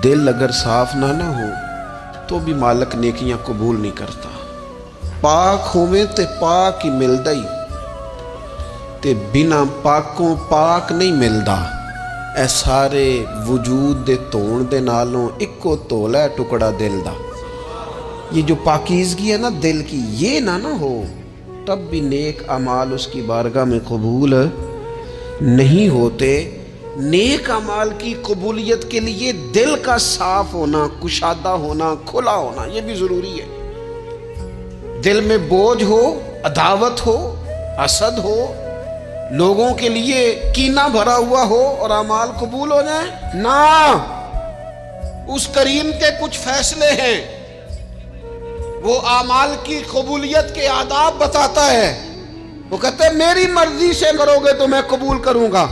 दिल अगर साफ ना हो तो भी मालक नेकियां कबूल नहीं करता। पाक होवे ते पाक ही मिलदा ही, ते बिना पाकों पाक नहीं मिलदा। ए सारे वजूद दे धोण दे नालों इक्को धोला है टुकड़ा दिल दा। ये जो पाकीज़गी है ना दिल की, ये ना हो तब भी नेक अमाल उसकी बारगाह में कबूल नहीं होते। नेक अमाल की कबूलियत के लिए दिल का साफ होना, कुशादा होना, खुला होना, ये भी ज़रूरी है। दिल में बोझ हो, अदावत हो, हसद हो, लोगों के लिए कीना भरा हुआ हो और अमाल कबूल हो जाए ना। उस करीम के कुछ फैसले हैं, वो अमाल की कबूलियत के आदाब बताता है। वो कहते हैं मेरी मर्जी से करोगे तो मैं कबूल करूंगा।